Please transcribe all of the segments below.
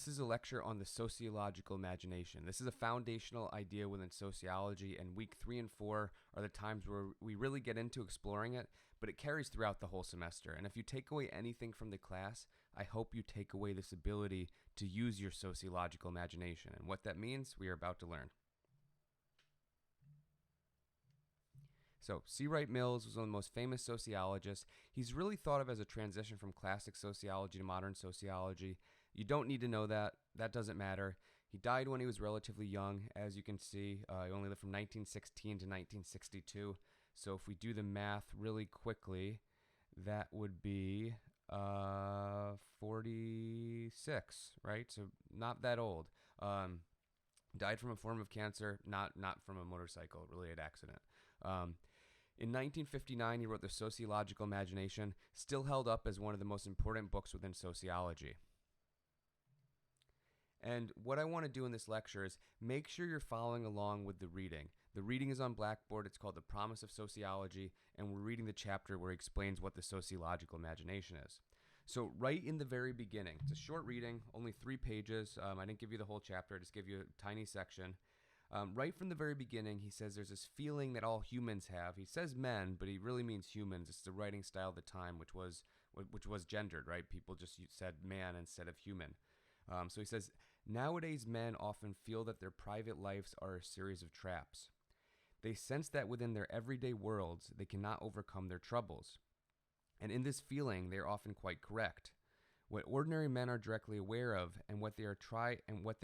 This is a lecture on the sociological imagination. This is a foundational idea within sociology, and week 3 and 4 are the times where we really get into exploring it, but it carries throughout the whole semester. And if you take away anything from the class, I hope you take away this ability to use your sociological imagination. And what that means, we are about to learn. So, C. Wright Mills was one of the most famous sociologists. He's really thought of as a transition from classic sociology to modern sociology. You don't need to know that. That doesn't matter. He died when he was relatively young, as you can see. He only lived from 1916 to 1962. So if we do the math really quickly, that would be 46, right? So not that old. Died from a form of cancer, not from a motorcycle-related accident. In 1959, he wrote The Sociological Imagination, still held up as one of the most important books within sociology. And what I want to do in this lecture is make sure you're following along with the reading. The reading is on Blackboard. It's called The Promise of Sociology, and we're reading the chapter where he explains what the sociological imagination is. So right in the very beginning, it's a short reading, only 3 pages. I didn't give you the whole chapter. I just gave you a tiny section. Right from the very beginning, he says there's this feeling that all humans have. He says men, but he really means humans. It's the writing style of the time, which was gendered, right? People just said man instead of human. So he says, nowadays men often feel that their private lives are a series of traps. They sense that within their everyday worlds, they cannot overcome their troubles. And in this feeling, they are often quite correct. What ordinary men are directly aware of and what they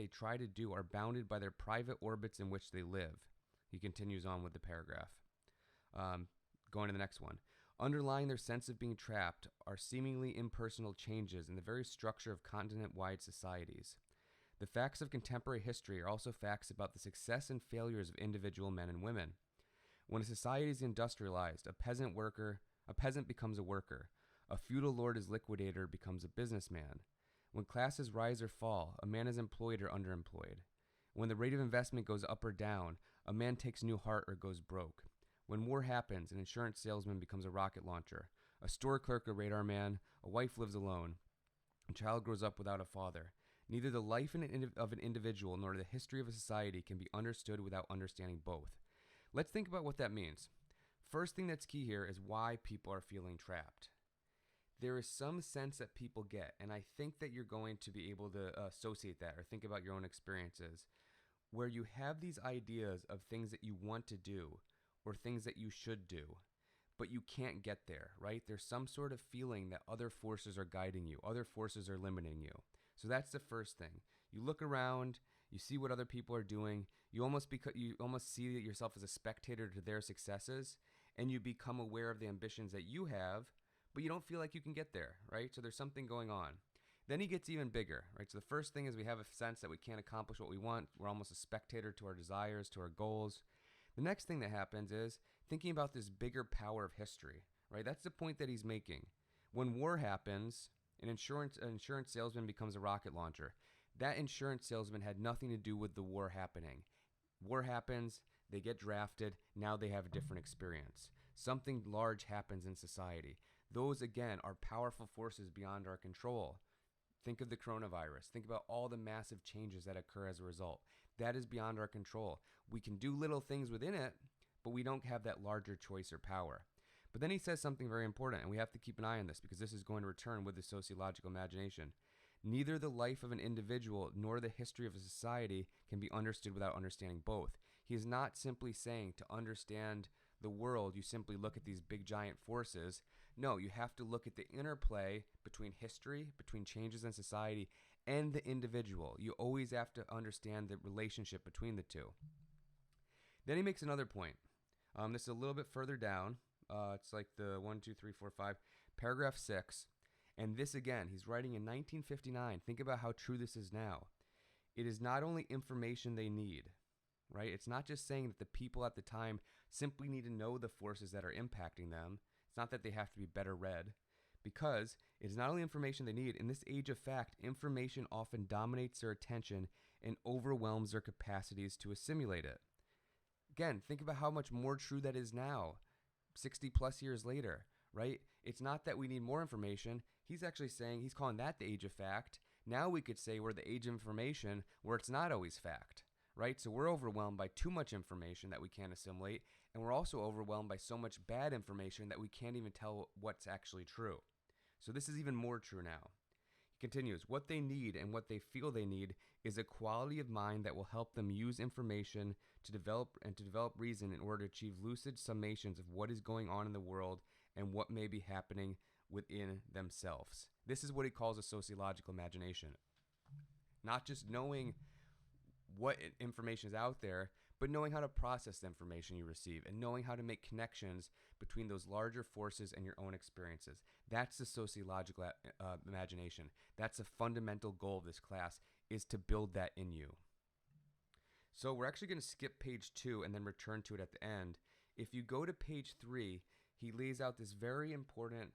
try to do are bounded by their private orbits in which they live. He continues on with the paragraph. Going to the next one. Underlying their sense of being trapped are seemingly impersonal changes in the very structure of continent-wide societies. The facts of contemporary history are also facts about the success and failures of individual men and women. When a society is industrialized, a peasant becomes a worker. A feudal lord is liquidated or becomes a businessman. When classes rise or fall, a man is employed or underemployed. When the rate of investment goes up or down, a man takes new heart or goes broke. When war happens, an insurance salesman becomes a rocket launcher. A store clerk a radar man. A wife lives alone. A child grows up without a father. Neither the life of an individual nor the history of a society can be understood without understanding both. Let's think about what that means. First thing that's key here is why people are feeling trapped. There is some sense that people get, and I think that you're going to be able to associate that or think about your own experiences, where you have these ideas of things that you want to do or things that you should do, but you can't get there, right? There's some sort of feeling that other forces are guiding you, other forces are limiting you. So that's the first thing. You look around, you see what other people are doing, you almost see yourself as a spectator to their successes, and you become aware of the ambitions that you have, but you don't feel like you can get there, right? So there's something going on. Then he gets even bigger, right? So the first thing is we have a sense that we can't accomplish what we want. We're almost a spectator to our desires, to our goals. The next thing that happens is thinking about this bigger power of history, right? That's the point that he's making. When war happens, an insurance salesman becomes a rocket launcher. That insurance salesman had nothing to do with the war happening. War happens, they get drafted, now they have a different experience. Something large happens in society. Those, again, are powerful forces beyond our control. Think of the coronavirus. Think about all the massive changes that occur as a result. That is beyond our control. We can do little things within it, but we don't have that larger choice or power. But then he says something very important, and we have to keep an eye on this because this is going to return with the sociological imagination. Neither the life of an individual nor the history of a society can be understood without understanding both. He is not simply saying to understand the world, you simply look at these big giant forces. No, you have to look at the interplay between history, between changes in society, and the individual. You always have to understand the relationship between the two. Then he makes another point. This is a little bit further down. It's like the 1, 2, 3, 4, 5, paragraph 6. And this again, he's writing in 1959. Think about how true this is now. It is not only information they need, right? It's not just saying that the people at the time simply need to know the forces that are impacting them. It's not that they have to be better read, because it is not only information they need. In this age of fact, information often dominates their attention and overwhelms their capacities to assimilate it. Again, think about how much more true that is now, 60 plus years later, right? It's not that we need more information. He's actually saying, he's calling that the age of fact, Now we could say we're the age of information where it's not always fact, right? So we're overwhelmed by too much information that we can't assimilate, and we're also overwhelmed by so much bad information that we can't even tell what's actually true. So this is even more true now. He continues, what they need and what they feel they need is a quality of mind that will help them use information to develop reason in order to achieve lucid summations of what is going on in the world and what may be happening within themselves. This is what he calls a sociological imagination. Not just knowing what information is out there, but knowing how to process the information you receive and knowing how to make connections between those larger forces and your own experiences. That's the sociological imagination. That's a fundamental goal of this class, is to build that in you. So we're actually going to skip page 2 and then return to it at the end. If you go to page 3, he lays out this very important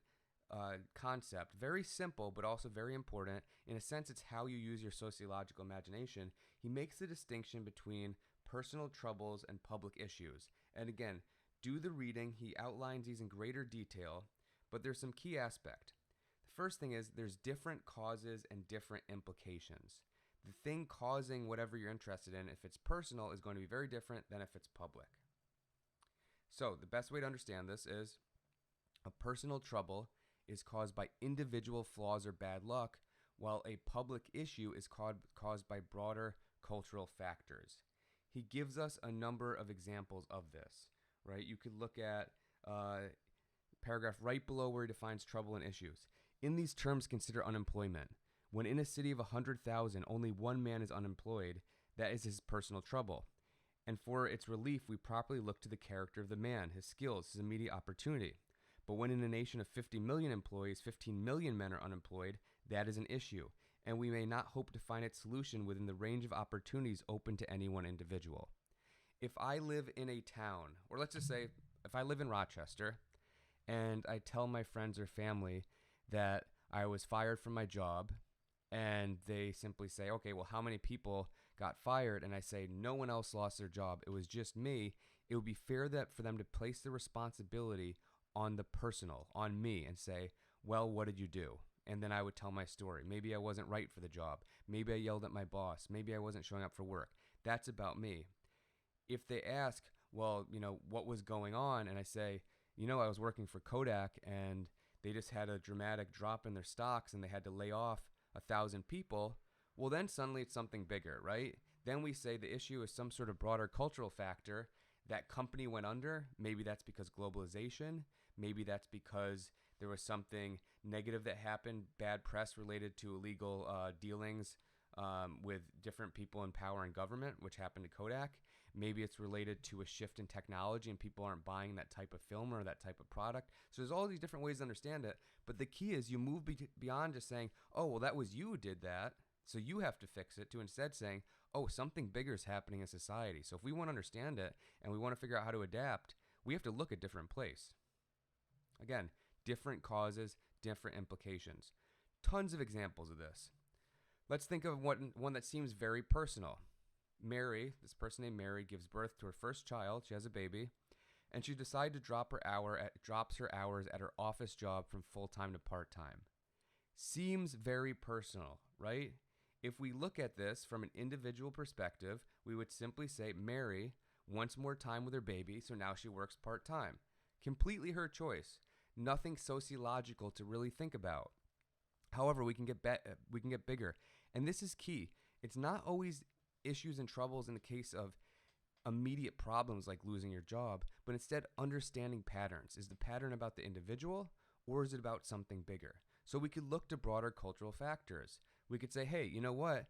concept, very simple, but also very important. In a sense, it's how you use your sociological imagination. He makes the distinction between personal troubles and public issues. And again, do the reading. He outlines these in greater detail, but there's some key aspect. The first thing is there's different causes and different implications. The thing causing whatever you're interested in, if it's personal, is going to be very different than if it's public. So the best way to understand this is a personal trouble is caused by individual flaws or bad luck, while a public issue is caused by broader cultural factors. He gives us a number of examples of this, right? You could look at paragraph right below where he defines trouble and issues. In these terms, consider unemployment. When in a city of 100,000, only one man is unemployed, that is his personal trouble. And for its relief, we properly look to the character of the man, his skills, his immediate opportunity. But when in a nation of 50 million employees, 15 million men are unemployed, that is an issue, and we may not hope to find its solution within the range of opportunities open to any one individual. If I live in a town, or let's just say if I live in Rochester, and I tell my friends or family that I was fired from my job, and they simply say, okay, well, how many people got fired? And I say, no one else lost their job. It was just me. It would be fair that for them to place the responsibility on the personal, on me, and say, well, what did you do? And then I would tell my story. Maybe I wasn't right for the job. Maybe I yelled at my boss. Maybe I wasn't showing up for work. That's about me. If they ask, well, what was going on? And I say, I was working for Kodak and they just had a dramatic drop in their stocks and they had to lay off 1,000 people. Well, then suddenly it's something bigger, right? Then we say the issue is some sort of broader cultural factor. That company went under. Maybe that's because globalization. Maybe that's because there was something negative that happened, bad press related to illegal dealings with different people in power and government, which happened to Kodak. Maybe it's related to a shift in technology and people aren't buying that type of film or that type of product. So there's all these different ways to understand it. But the key is you move beyond just saying, oh, well, that was you who did that, so you have to fix it, to instead saying, oh, something bigger is happening in society. So if we want to understand it and we want to figure out how to adapt, we have to look at different place. Again, different causes, different implications. Tons of examples of this. Let's think of one that seems very personal. Mary, this person named Mary, gives birth to her first child. She has a baby, and she decides to drops her hours at her office job from full-time to part-time. Seems very personal, right? If we look at this from an individual perspective, we would simply say Mary wants more time with her baby, so now she works part-time. Completely her choice. Nothing sociological to really think about. However, we can get bigger, and this is key. It's not always issues and troubles in the case of immediate problems like losing your job, but instead understanding patterns. Is the pattern about the individual, or is it about something bigger? So we could look to broader cultural factors. We could say, hey, you know what?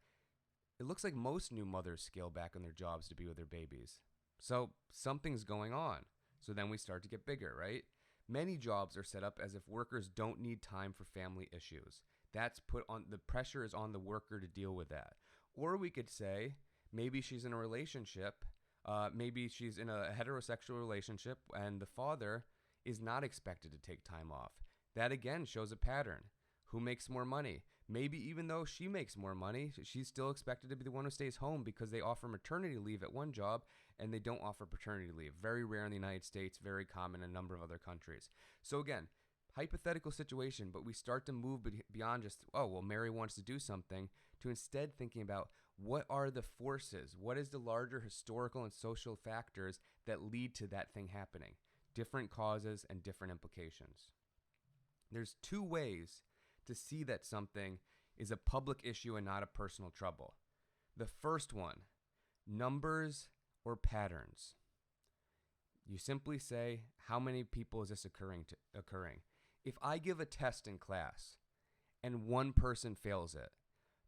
It looks like most new mothers scale back on their jobs to be with their babies. So something's going on. So then we start to get bigger, right? Many jobs are set up as if workers don't need time for family issues. That's put on, the pressure is on the worker to deal with that. Or we could say, maybe she's in a relationship, maybe she's in a heterosexual relationship and the father is not expected to take time off. That again shows a pattern. Who makes more money? Maybe even though she makes more money, she's still expected to be the one who stays home because they offer maternity leave at one job and they don't offer paternity leave. Very rare in the United States, very common in a number of other countries. So again, Hypothetical situation, but we start to move beyond just, oh, well, Mary wants to do something, to instead thinking about what are the forces, what is the larger historical and social factors that lead to that thing happening, different causes and different implications. There's two ways to see that something is a public issue and not a personal trouble. The first one, numbers or patterns. You simply say, how many people is this occurring? If I give a test in class and one person fails it,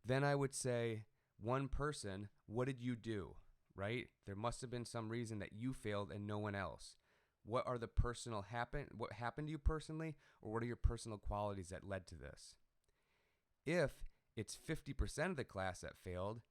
then I would say, one person, what did you do, right? There must have been some reason that you failed and no one else. What are the what happened to you personally, or what are your personal qualities that led to this? If it's 50% of the class that failed,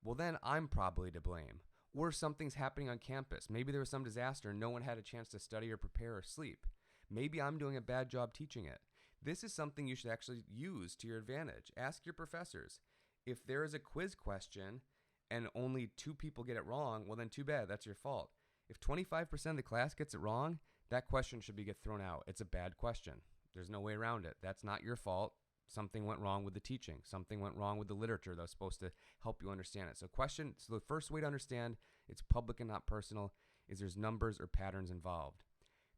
well, then I'm probably to blame. Or something's happening on campus. Maybe there was some disaster and no one had a chance to study or prepare or sleep. Maybe I'm doing a bad job teaching it. This is something you should actually use to your advantage. Ask your professors. If there is a quiz question and only 2 people get it wrong, well then too bad, that's your fault. If 25% of the class gets it wrong, that question should get thrown out. It's a bad question. There's no way around it. That's not your fault. Something went wrong with the teaching. Something went wrong with the literature that was supposed to help you understand it. So the first way to understand it's public and not personal is there's numbers or patterns involved.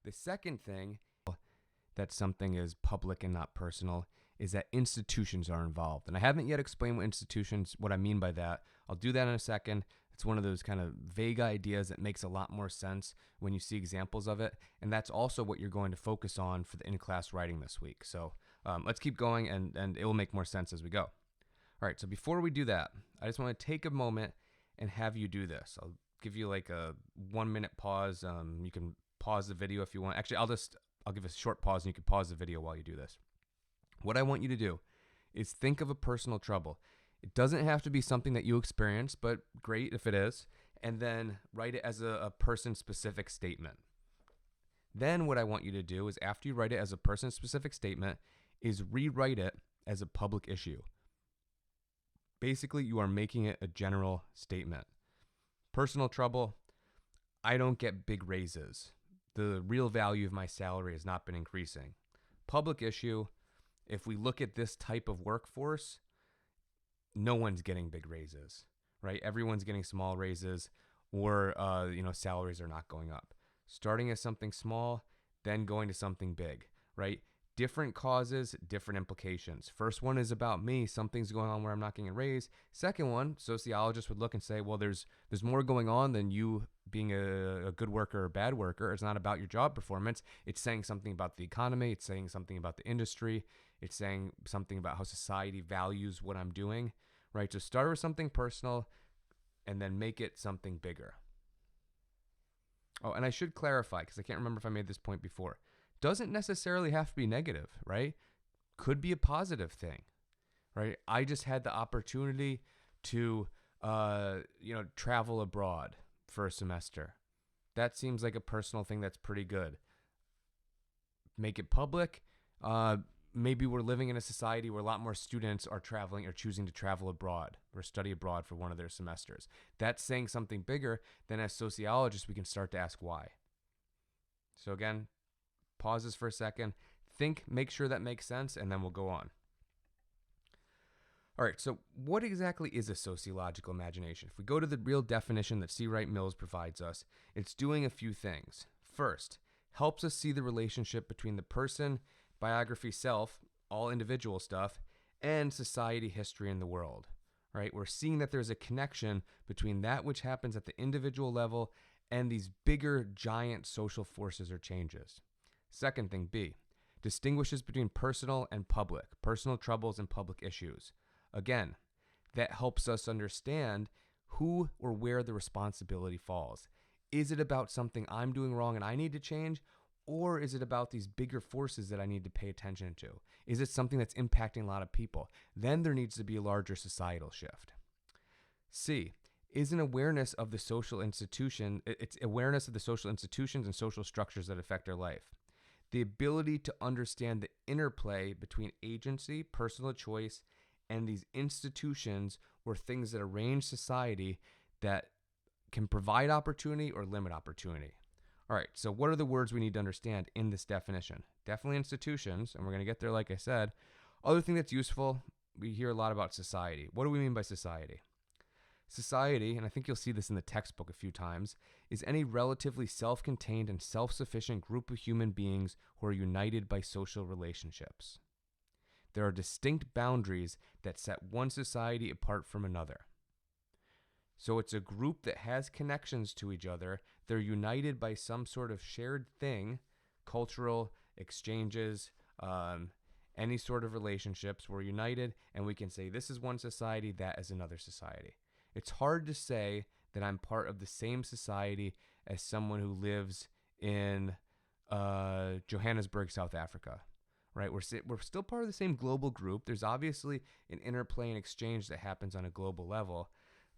The second thing that something is public and not personal is that institutions are involved. And I haven't yet explained what I mean by that. I'll do that in a second. It's one of those kind of vague ideas that makes a lot more sense when you see examples of it. And that's also what you're going to focus on for the in-class writing this week. So let's keep going and it will make more sense as we go. All right, so before we do that, I just want to take a moment and have you do this. I'll give you like a 1-minute pause. You can pause the video if you want. Actually, I'll give a short pause and you can pause the video while you do this. What I want you to do is think of a personal trouble. It doesn't have to be something that you experience, but great if it is. And then write it as a person-specific statement. Then what I want you to do is after you write it as a person-specific statement is rewrite it as a public issue. Basically, you are making it a general statement. Personal trouble, I don't get big raises. The real value of my salary has not been increasing. Public issue, if we look at this type of workforce, no one's getting big raises, right? Everyone's getting small raises or, salaries are not going up. Starting as something small, then going to something big, right? Different causes, different implications. First one is about me. Something's going on where I'm not getting a raise. Second one, sociologists would look and say, well, there's more going on than you being a good worker or a bad worker. It's not about your job performance. It's saying something about the economy. It's saying something about the industry. It's saying something about how society values what I'm doing, right? So start with something personal and then make it something bigger. Oh, and I should clarify because I can't remember if I made this point before. Doesn't necessarily have to be negative, right? Could be a positive thing, right? I just had the opportunity to, travel abroad for a semester. That seems like a personal thing that's pretty good. Make it public. Maybe we're living in a society where a lot more students are traveling or choosing to travel abroad or study abroad for one of their semesters. That's saying something bigger. Then as sociologists, we can start to ask why. So again, pauses for a second, make sure that makes sense, and then we'll go on. All right, so what exactly is a sociological imagination? If we go to the real definition that C. Wright Mills provides us, it's doing a few things. First, helps us see the relationship between the person, biography, self, all individual stuff, and society, history, and the world. Right? We're seeing that there's a connection between that which happens at the individual level and these bigger, giant social forces or changes. Second thing, B, distinguishes between personal and public, personal troubles and public issues. Again, that helps us understand who or where the responsibility falls. Is it about something I'm doing wrong and I need to change? Or is it about these bigger forces that I need to pay attention to? Is it something that's impacting a lot of people? Then there needs to be a larger societal shift. C, is an awareness of the social institution. It's awareness of the social institutions and social structures that affect our life. The ability to understand the interplay between agency, personal choice, and these institutions or things that arrange society that can provide opportunity or limit opportunity. All right, so what are the words we need to understand in this definition? definitely institutions, and we're going to get there like I said. Other thing that's useful, we hear a lot about society. What do we mean by society? Society, and I think you'll see this in the textbook a few times, is any relatively self-contained and self-sufficient group of human beings who are united by social relationships. There are distinct boundaries that set one society apart from another. So it's a group that has connections to each other. They're united by some sort of shared thing, cultural exchanges, any sort of relationships. We're united, and we can say this is one society, that is another society. It's hard to say that I'm part of the same society as someone who lives in Johannesburg, South Africa, right? We're still part of the same global group. There's obviously an interplay and exchange that happens on a global level,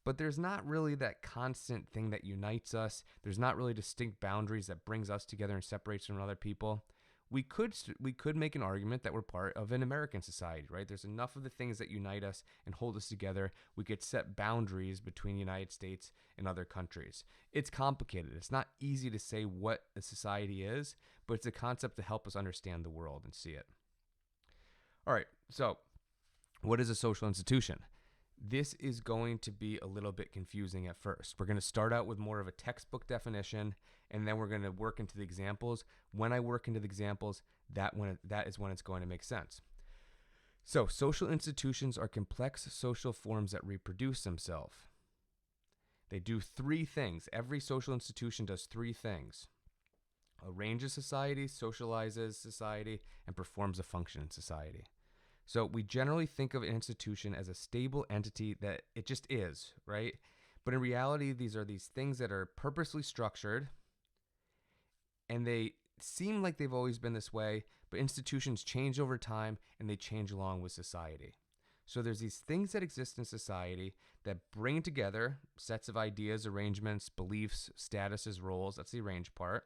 but there's not really that constant thing that unites us. There's not really distinct boundaries that brings us together and separates from other people. We could make an argument that we're part of an American society, right? There's enough of the things that unite us and hold us together. We could set boundaries between the United States and other countries. It's complicated. It's not easy to say what a society is, but it's a concept to help us understand the world and see it. All right, so what is a social institution? This is going to be a little bit confusing at first. We're going to start out with more of a textbook definition, and then we're going to work into the examples. When I work into the examples, that is when it's going to make sense. So, social institutions are complex social forms that reproduce themselves. They do three things. Every social institution does three things: arranges society, socializes society, and performs a function in society. So we generally think of an institution as a stable entity that it just is, right? But in reality, these are these things that are purposely structured, and they seem like they've always been this way, but institutions change over time, and they change along with society. So there's these things that exist in society that bring together sets of ideas, arrangements, beliefs, statuses, roles. That's the arranged part.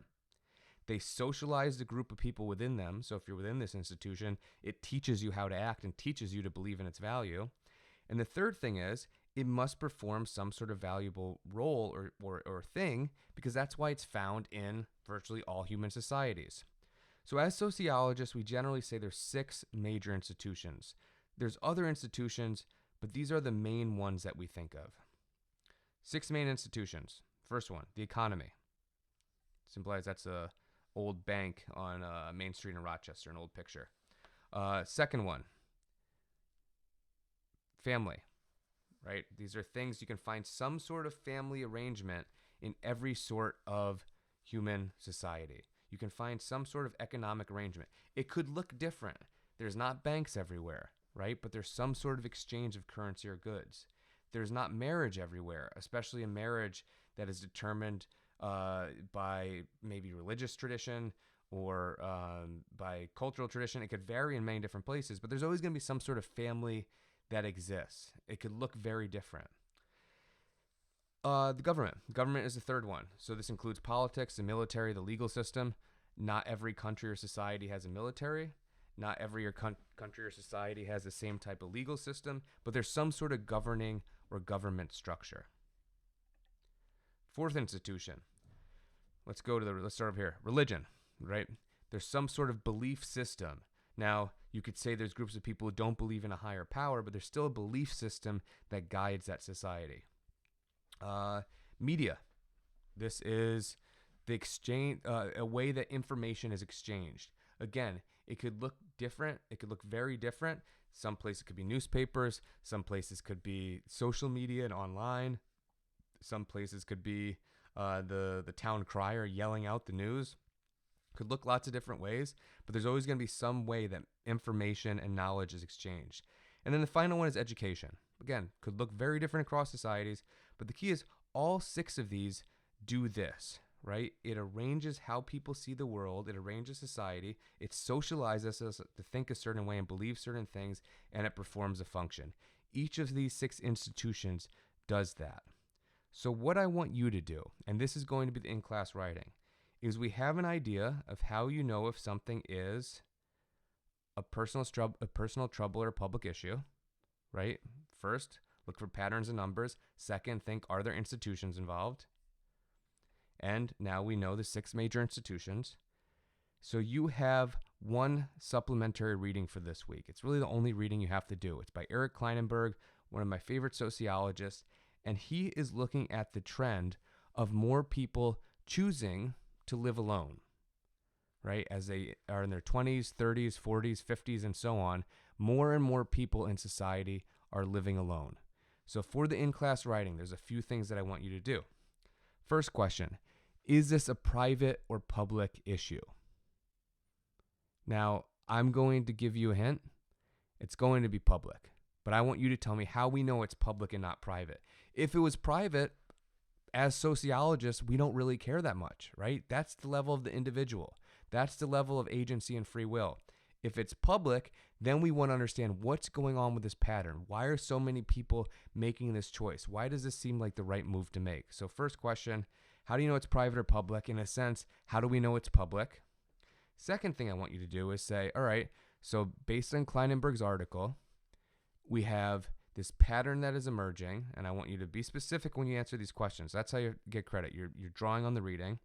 They socialize the group of people within them. So if you're within this institution, it teaches you how to act and teaches you to believe in its value. And the third thing is, it must perform some sort of valuable role or thing, because that's why it's found in virtually all human societies. So as sociologists, we generally say there's 6 major institutions. There's other institutions, but these are the main ones that we think of. 6 main institutions. First one, the economy. Implies that's a old bank on Main Street in Rochester, an old picture. Second one, family, right? These are things you can find some sort of family arrangement in every sort of human society. You can find some sort of economic arrangement. It could look different. There's not banks everywhere, right? But there's some sort of exchange of currency or goods. There's not marriage everywhere, especially a marriage that is determined by maybe religious tradition or by cultural tradition. It could vary in many different places, but there's always going to be some sort of family that exists. It could look very different. The government. Government is the third one. So this includes politics, the military, the legal system. Not every country or society has a military. Not every country or society has the same type of legal system, but there's some sort of governing or government structure. Fourth institution. Let's start over here. Religion, right? There's some sort of belief system. Now, you could say there's groups of people who don't believe in a higher power, but there's still a belief system that guides that society. Media. This is the exchange, a way that information is exchanged. Again, it could look different. It could look very different. Some places could be newspapers. Some places could be social media and online. Some places could be the town crier yelling out the news. Could look lots of different ways, but there's always going to be some way that information and knowledge is exchanged. And then the final one is education. Again, could look very different across societies, but the key is all 6 of these do this, right? It arranges how people see the world. It arranges society. It socializes us to think a certain way and believe certain things, and it performs a function. Each of these 6 institutions does that. So what I want you to do, and this is going to be the in-class writing, is we have an idea of how you know if something is a personal trouble or a public issue, right? First, look for patterns and numbers. Second, think, are there institutions involved? And now we know the 6 major institutions. So you have one supplementary reading for this week. It's really the only reading you have to do. It's by Eric Kleinenberg, one of my favorite sociologists, and he is looking at the trend of more people choosing to live alone, right? As they are in their 20s, 30s, 40s, 50s, and so on, more and more people in society are living alone. So for the in-class writing, there's a few things that I want you to do. First question, is this a private or public issue? Now, I'm going to give you a hint. It's going to be public, but I want you to tell me how we know it's public and not private. If it was private, as sociologists, we don't really care that much, right? That's the level of the individual. That's the level of agency and free will. If it's public, then we want to understand what's going on with this pattern. Why are so many people making this choice? Why does this seem like the right move to make? So first question, how do you know it's private or public? In a sense, how do we know it's public? Second thing I want you to do is say, all right, so based on Kleinenberg's article, we have this pattern that is emerging, and I want you to be specific when you answer these questions. That's how you get credit. You're drawing on the reading.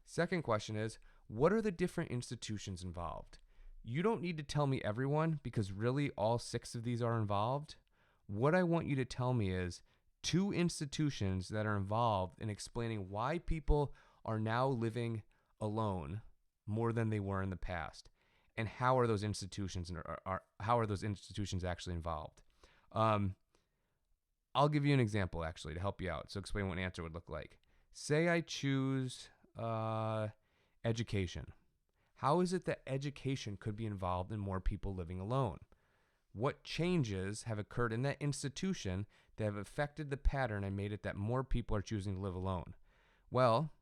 Second question is, what are the different institutions involved? You don't need to tell me everyone, because really all 6 of these are involved. What I want you to tell me is 2 institutions that are involved in explaining why people are now living alone more than they were in the past, and how are those institutions how are those institutions actually involved? I'll give you an example actually to help you out. So explain what an answer would look like. Say I choose education. How is it that education could be involved in more people living alone? What changes have occurred in that institution that have affected the pattern and made it that more people are choosing to live alone? Well,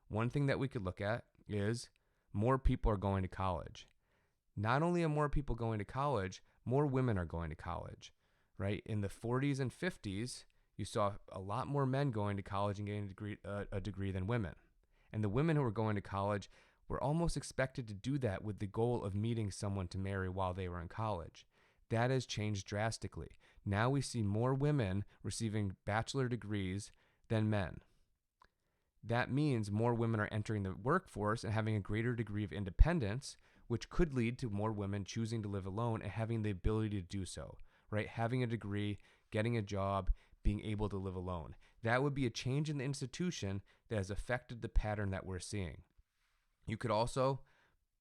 one thing that we could look at is more people are going to college. Not only are more people going to college, more women are going to college, right? In the 40s and 50s, you saw a lot more men going to college and getting a degree than women. And the women who were going to college were almost expected to do that with the goal of meeting someone to marry while they were in college. That has changed drastically. Now we see more women receiving bachelor degrees than men. That means more women are entering the workforce and having a greater degree of independence, which could lead to more women choosing to live alone and having the ability to do so, right? Having a degree, getting a job, being able to live alone. That would be a change in the institution that has affected the pattern that we're seeing. You could also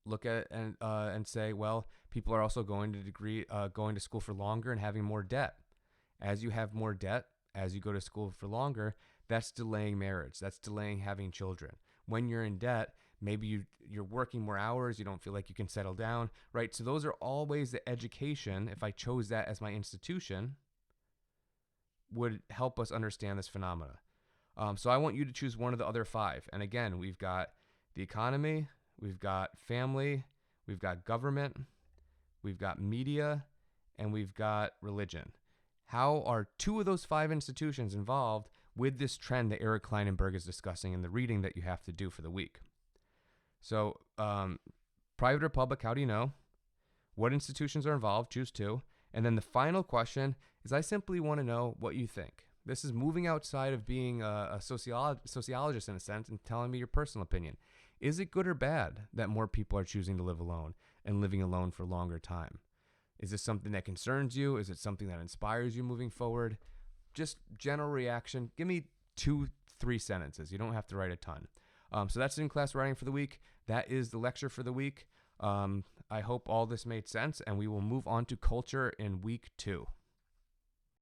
look at it and say, well, people are also going to school for longer and having more debt. As you have more debt, as you go to school for longer, that's delaying marriage. That's delaying having children. When you're in debt, maybe you're working more hours. You don't feel like you can settle down, right? So those are all ways that education, if I chose that as my institution, would help us understand this phenomena. So I want you to choose one of the other 5. And again, we've got the economy, we've got family, we've got government, we've got media, and we've got religion. How are 2 of those 5 institutions involved with this trend that Eric Kleinenberg is discussing in the reading that you have to do for the week? So private or public, how do you know? What institutions are involved? Choose 2. And then the final question is, I simply want to know what you think. This is moving outside of being a sociologist in a sense and telling me your personal opinion. Is it good or bad that more people are choosing to live alone and living alone for a longer time? Is this something that concerns you? Is it something that inspires you moving forward? Just general reaction. Give me 2-3 sentences. You don't have to write a ton. So that's in-class writing for the week. That is the lecture for the week. I hope all this made sense, and we will move on to culture in week 2.